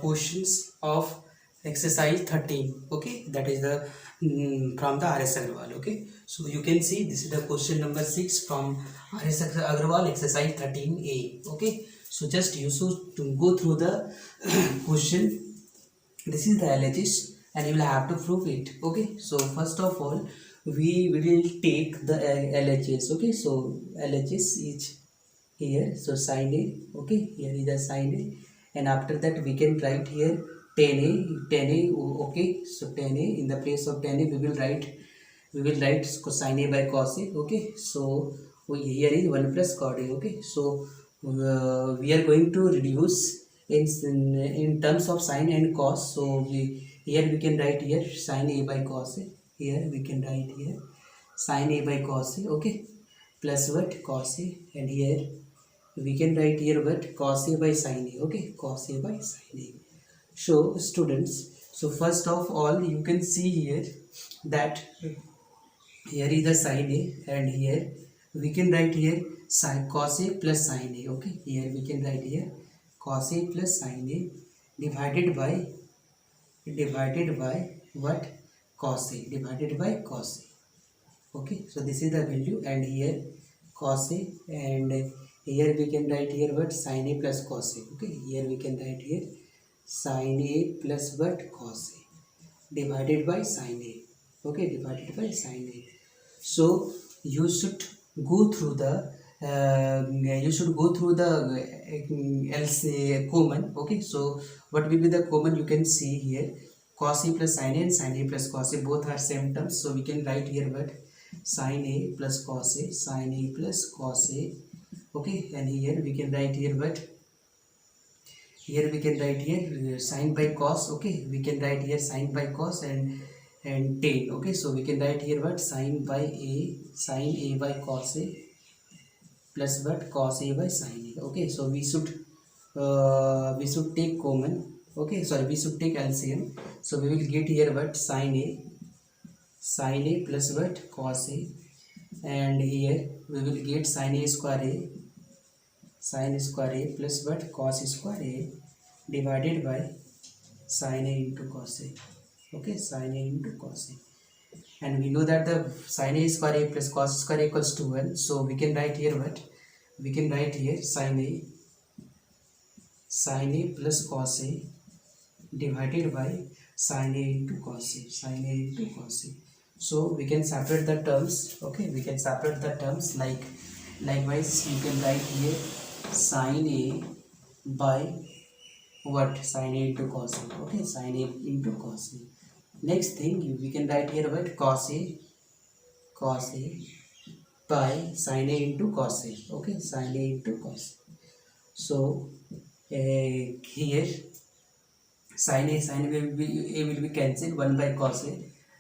questions of exercise 13. Okay, that is the from the RS Agarwal. Okay, so you can see this is the question number 6 from RS Agarwal, exercise 13A. Okay, so just you should to go through the question. This is the LHS and you will have to prove it. Okay, so first of all we will take the LHS. Okay, so LHS is here, so sin A. Okay, here is the sin A, and after that we can write here tan A. Okay, so tan A, in the place of tan A we will write cosine A by cos A. Okay, so here is 1 plus cot A. Okay, so we are going to reduce in terms of sine and cos. So here we can write here sin A by cos A. Here we can write here sin A by cos A. Okay, plus what, cos A, and here we can write here what, cos A by sin A. Okay, cos A by sin A. So students, so first of all you can see here that here is the sin A, and here we can write here sin cos A plus sin A. Okay, here we can write here cos A plus sin A divided by what, cos A, divided by cos A. Okay, so this is the value, and here cos A, and here we can write here what, sin A plus cos A. Okay, here we can write here sin A plus what, cos A divided by sin A. Okay, divided by sin A. So you should go through the else common. Okay, so what will be the common? You can see here cos A plus sin A and sin A plus cos A, both are same terms, so we can write here what, sin A plus cos A, sin A plus cos A. Okay, and here we can write here what, here we can write here sin by cos. Okay, we can write here sin by cos and tan. Okay, so we can write here what, sin A by cos A plus what, cos A by sin A. Okay, so we should take common. Okay, sorry, we should take LCM. So we will get here what, sin A plus what, cos A, and here we will get sin A plus what, cos square A divided by sin A into cos A. Okay, sin A into cos A, and we know that the sin A square A plus cos square A equals to 1. So we can write here what, we can write here sin A plus cos A divided by sin A into cos A, So we can separate the terms. Okay, we can separate the terms, likewise you can write here sin A by what, sin A into cos A. Okay, sin A into cos A. Next thing we can write here what, cos A by sin A into cos A. Okay, sin A into cos A. So here sin A will be cancelled, 1 by cos A,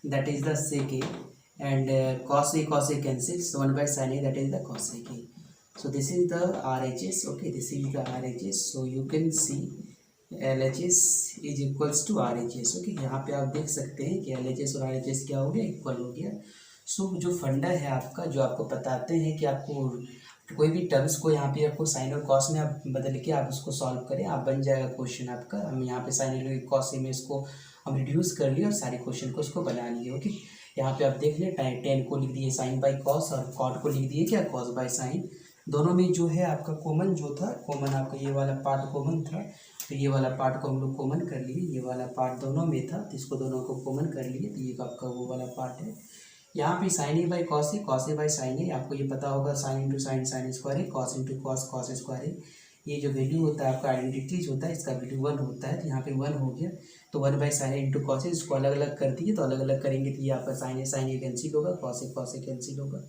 that is the sec A, and cos A cancels, so 1 by sin A, that is the cos A. So this is the RHS. Okay, this is the RHS. So you can see LHS is equals to RHS. Okay, यहाँ पे आप देख सकते हैं कि LHS और RHS क्या हो गया, इक्वल हो गया. सो जो फंडा है आपका, जो आपको बताते हैं कि आपको कोई भी टर्म्स को यहाँ पे आपको साइन और कॉस में आप बदल के आप उसको सॉल्व करें, आप बन जाएगा क्वेश्चन आपका. हम यहाँ पे साइन और कॉस में इसको हम रिड्यूस कर लिए और सारे क्वेश्चन को उसको बना लिए. ओके, यहाँ पे आप देख लें, टेन को लिख दिए साइन बाई कॉस और कॉट को लिख दिए क्या, कॉस बाई साइन. दोनों में जो है आपका कॉमन जो था, कॉमन आपका ये वाला पार्ट कॉमन था, तो ये वाला पार्ट को हम लोग कॉमन कर लिए. ये वाला पार्ट दोनों में था, तो इसको दोनों को कॉमन कर लिए, तो ये आपका वो वाला पार्ट है. यहाँ पे sine A by cos A by sine A, आपको ये पता होगा sine into sine square A, cos into cos square A. ये जो वैल्यू होता है आपका आइडेंटिटीज होता है, इसका वैल्यू 1 होता है, तो यहाँ पे 1 हो गया. तो 1 by sine A into cos A, इसको अलग अलग कर दिए, तो अलग अलग करेंगे तो ये आपका साइन ए कैंसिल होगा, कॉस ए कैंसिल होगा.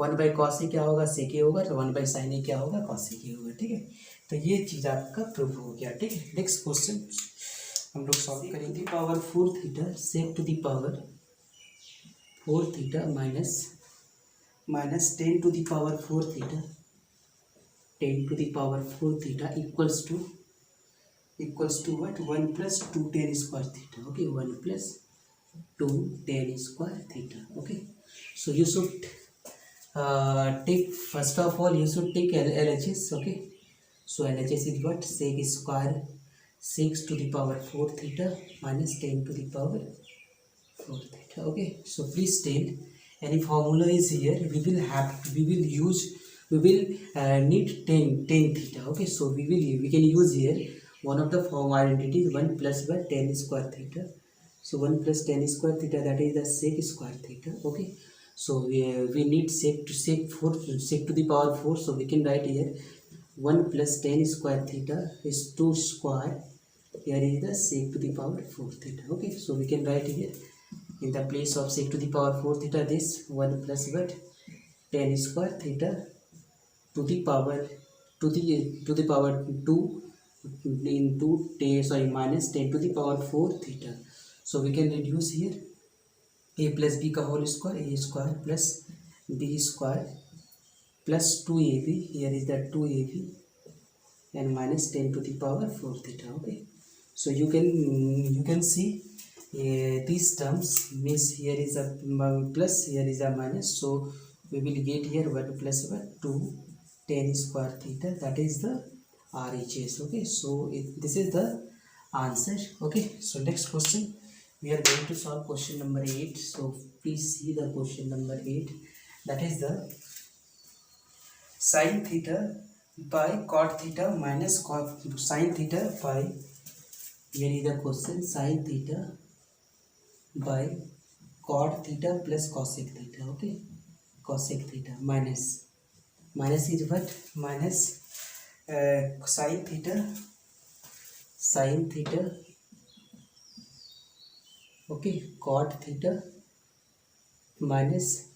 1 बाई कॉस ए क्या होगा, सेक ए होगा, तो 1 बाई साइन ए क्या होगा, कॉस ए होगा. ठीक है, तो ये चीज़ आपका प्रूफ हो गया. ठीक है, नेक्स्ट क्वेश्चन हम लोग सॉल्व करेंगे. Power 4 theta sec to the power 4 theta minus 10 to the power 4 theta, 10 to the power 4 theta equals to what, 1 plus 2 tan square theta. Okay, 1 plus 2 tan square theta. Okay, so you should take, first of all you should take LHS. Okay, so LHS is what, sec 6 to the power 4 theta minus 10 to the power 4 theta. Okay, so please tell any formula is here, we will need 10 theta. Okay, so we can use here one of the form identities 1 plus by 10 square theta. So 1 plus 10 square theta, that is the sec square theta. Okay, so we need sec to the power 4, so we can write here 1 plus 10 square theta is 2 square. Here is the sec to the power 4 theta. Okay, so we can write here in the place of sec to the power 4 theta this 1 plus what 10 square theta to the power to the power 2 into 10, sorry, minus 10 to the power 4 theta. So we can reduce here a plus b ka whole square, a square plus b square plus 2ab, here is that 2ab and minus 10 to the power 4 theta. Okay, so you can see these terms means here is a plus, here is a minus, so we will get here 1 plus 1 2 10 square theta, that is the RHS. Okay, so this is the answer. Okay, so next question we are going to solve question number 8. So please see the question number 8, that is the sin theta by cot theta minus sin theta by, here is the question, sin theta by cot theta plus cosec theta. Okay, cosec theta minus is what, minus sin theta okay, cot theta minus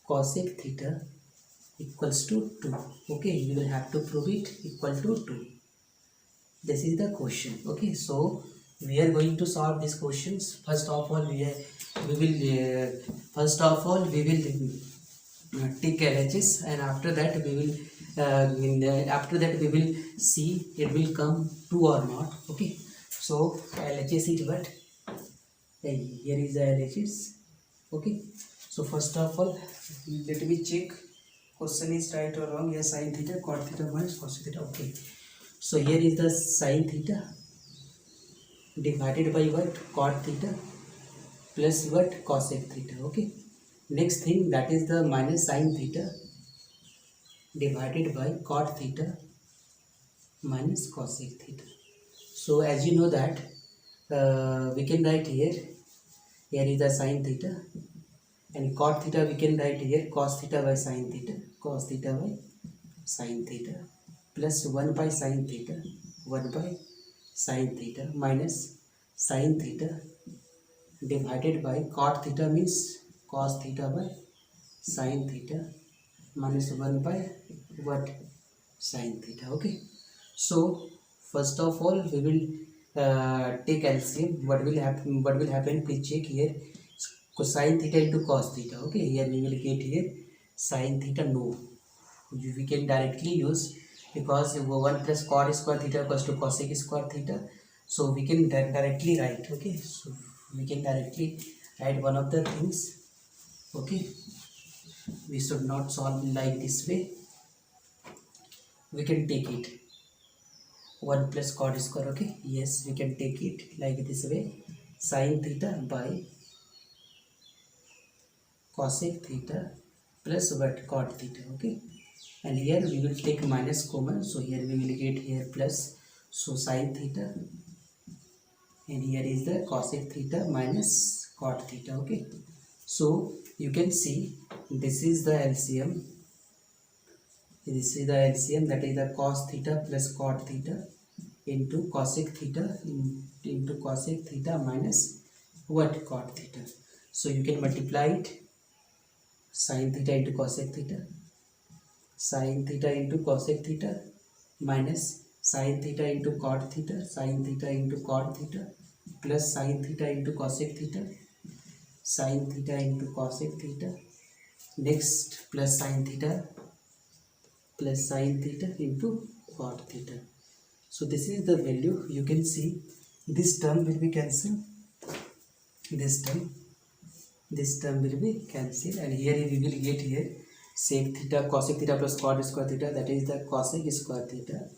cosec theta equals to 2. Okay, you will have to prove it equal to 2. This is the question. Okay, so we are going to solve these questions. First of all we will take LHS, and after that we will see it will come 2 or not. Okay, so LHS is what, here is the LHS. Okay, so first of all let me check question is right or wrong. Yes, sin theta cot theta minus cos theta. Okay, so here is the sin theta divided by what, cot theta plus what, cosec theta. Okay, next thing, that is the minus sin theta divided by cot theta minus cosec theta. So as you know that we can write here is the sin theta, and cot theta we can write here cos theta by sin theta, cos theta by sin theta plus 1 by sin theta, 1 by sin theta minus sin theta divided by cot theta means cos theta by sin theta minus 1 by what, sin theta. Okay, so first of all we will take LCM. What will happen, please check here, cosine theta into cos theta. Okay, here we will get here sin theta, no, we can directly use, because 1 plus cot square theta equals to cosec square theta, so we can directly write. Okay, so we can directly write one of the things. Okay, we should not solve like this way, we can take it 1 plus cot square. Okay, yes, we can take it like this way, sin theta by cosec theta plus what, cot theta. Okay, and here we will take minus common, so here we will get here plus, so sin theta, and here is the cosec theta minus cot theta. Okay, so you can see this is the LCM, that is the cos theta plus cot theta into cosec theta into cosec theta minus what, cot theta. So you can multiply it, sin theta into cosec theta, sin theta into cosec theta minus sin theta into cot theta, sin theta into cot theta plus sin theta into cosec theta, sin theta into cosec theta, next plus sin theta into cot theta. So this is the value. You can see this term will be cancelled, this term will be cancelled, and here we will get here sec theta, cosec theta plus cot square theta, that is the cosec square theta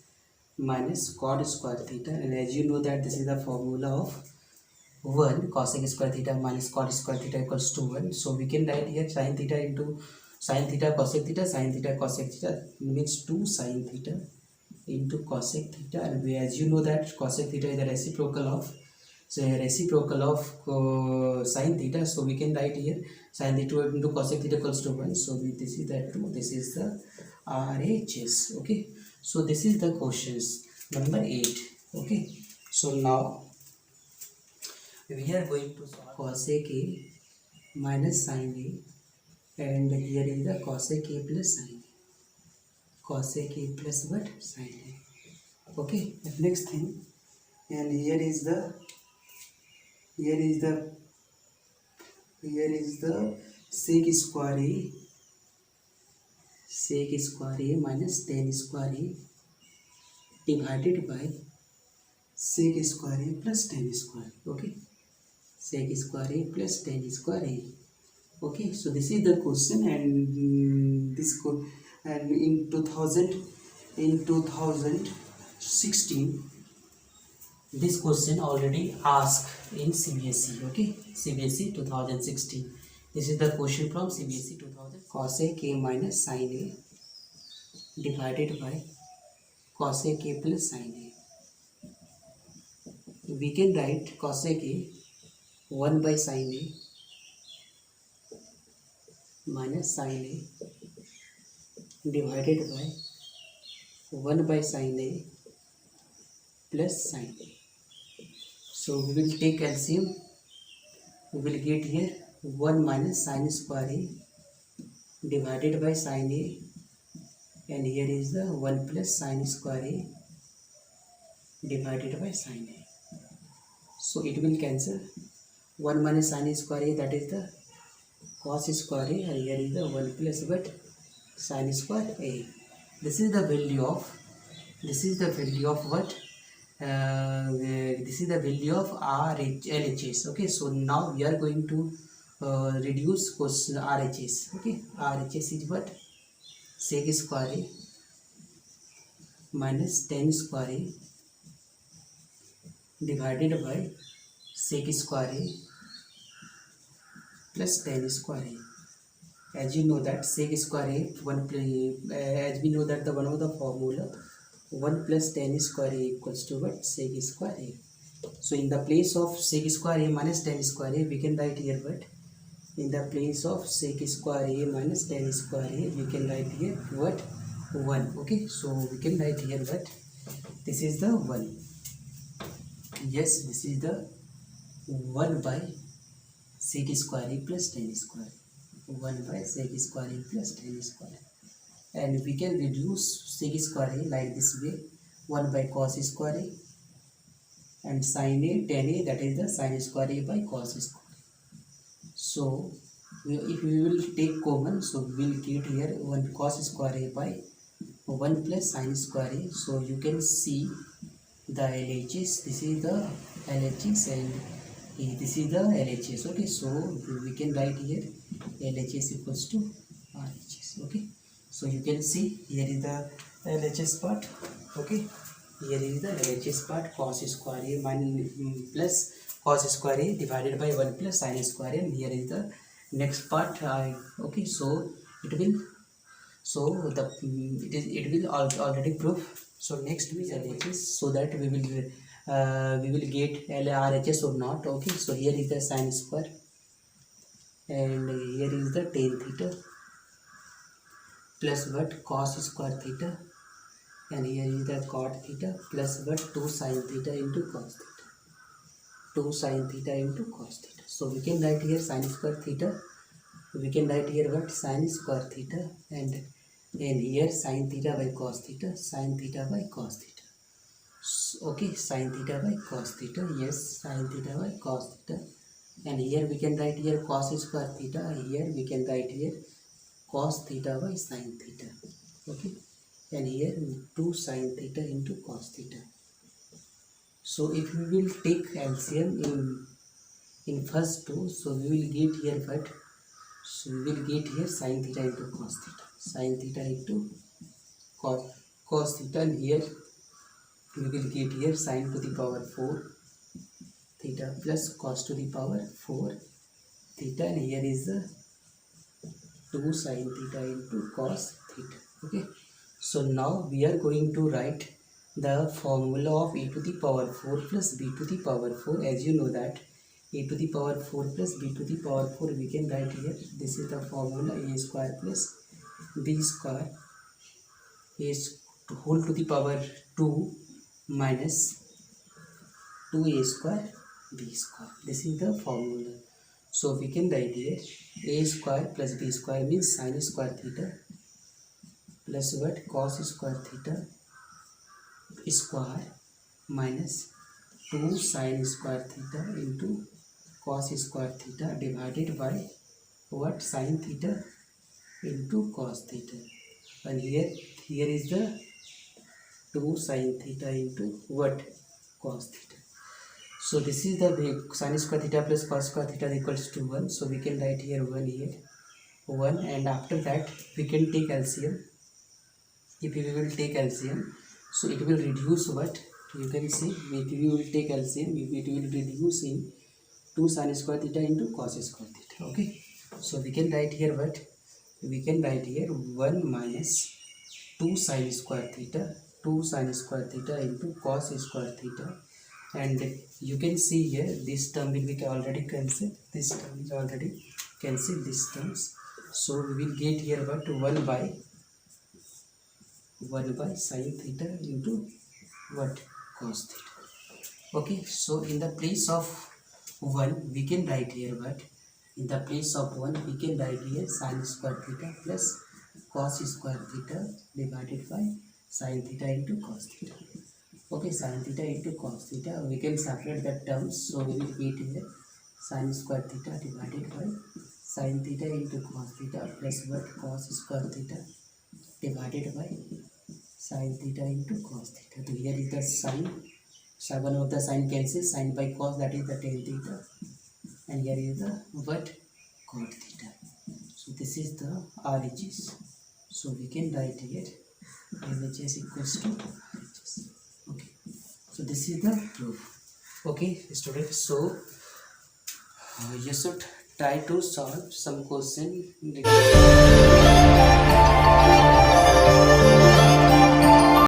minus cot square theta, and as you know that this is the formula of 1 cosec square theta minus cot square theta equals to 1. So we can write here sin theta into sin theta cosec theta, sin theta cosec theta means 2 sin theta into cosec theta, and we, as you know that cosec theta is the reciprocal of sin theta, so we can write here sin theta into cosec theta equals to 1. So this is the 2, this is the RHS. Okay, so this is the questions number 8. Okay, so now we are going to solve cosec A minus sin A, and here is the cosec A plus sin A. Cosec A plus what? Sin A. Okay, the next thing, and here is the sec square A, minus tan square A divided by sec square A plus tan square A. Okay, sec square A plus tan square A. Okay, so this is the question, and this could, and in 2016 this question already asked in CBSE. Okay, CBSE 2016, this is the question from CBSE 2000. Cosec A minus sin A divided by cosec A plus sin A. We can write cosec A 1 by sin A minus sin A divided by 1 by sin A plus sin A. So we will take LCM, we will get here 1 minus sin square A divided by sin A, and here is the 1 plus sin square A divided by sin A. So it will cancel 1 minus sin square A, that is the cos square A, and here is the 1 plus what? Sin square A. This is the value of what? This is the value of LHS. Okay, so now we are going to reduce question RHS. Okay, RHS is what? Sec square A minus tan square A divided by sec square A plus tan square A. As you know that sec square A, as we know that the one of the formula 1 plus tan square A equals to what? Sec square A. So in the place of sec square A minus tan square A, we can write here what? In the place of sec square A minus tan square A, we can write here what? 1. Okay, so we can write here what? This is the 1. Yes, this is the 1 by sec square A plus tan square A. 1 by sec square A plus tan square A. And we can reduce sec square A like this way: 1 by cos square A, and sin A tan A, that is the sin square A by cos square A. So if we will take common, so we will get here 1 cos square A by 1 plus sin square A. So you can see the LHS, this is the LHS, and this is the LHS. Okay, so we can write here LHS equals to RHS. Okay, so you can see here is the LHS part. Okay, here is the LHS part: cos square A plus cos square A divided by 1 plus sin square A, and here is the next part. Okay, so it will, so the it will already prove. So next we LHS, so that we will get RHS or not. Okay, so here is the sin square, and here is the tan theta plus what? Cos square theta, and here is the cot theta plus what? 2 sin theta into cos theta. 2 sin theta into cos theta. So we can write here sin square theta, we can write here what? Sin square theta, and here sin theta by cos theta, sin theta by cos theta. Okay, sin theta by cos theta. Yes, sin theta by cos theta, and here we can write here cos square theta, here we can write here cos theta by sin theta. Okay, and here 2 sin theta into cos theta. So if we will take LCM in first two, so we will get here what? So we will get here sin theta into cos theta, sin theta into cos theta, and here we will get here sine to the power 4 theta plus cos to the power 4 theta, and here is the 2 sine theta into cos theta. Okay, so now we are going to write the formula of e to the power 4 plus b to the power 4. As you know that e to the power 4 plus b to the power 4 we can write here, this is the formula a square plus b square is whole to the power 2 minus 2a square b square. This is the formula. So we can write here a square plus b square means sine square theta plus what, cos square theta square minus 2 sine square theta into cos square theta divided by what, sine theta into cos theta, and here is the 2 sine theta into what, cos theta. So this is the sine square theta plus cos square theta is equals to 1. So we can write here 1 here 1, and after that we can take LCM. If we will take LCM, so it will reduce what, you can see if we will take LCM it will reduce in 2 sine square theta into cos square theta. Okay, so we can write here what, we can write here 1 minus 2 sine square theta into cos square theta, and you can see here this term will be already cancelled, this term is already cancelled, this terms. So we will get here what, 1 by sine theta into what, cos theta. Okay, so in the place of 1 we can write here what, in the place of 1 we can write here sine square theta plus cos square theta divided by sine theta into cos theta. Okay, sine theta into cos theta, we can separate that terms. So we will get here sine square theta divided by sine theta into cos theta plus what, cos square theta divided by sine theta into cos theta. So here is the sine, 7 of the sine cancels, sine by cos, that is the tan theta, and here is the what, cot theta. So this is the RHS. So we can write here LHS equals to RHS. Okay, so this is the proof. Okay students, so you should try to solve some question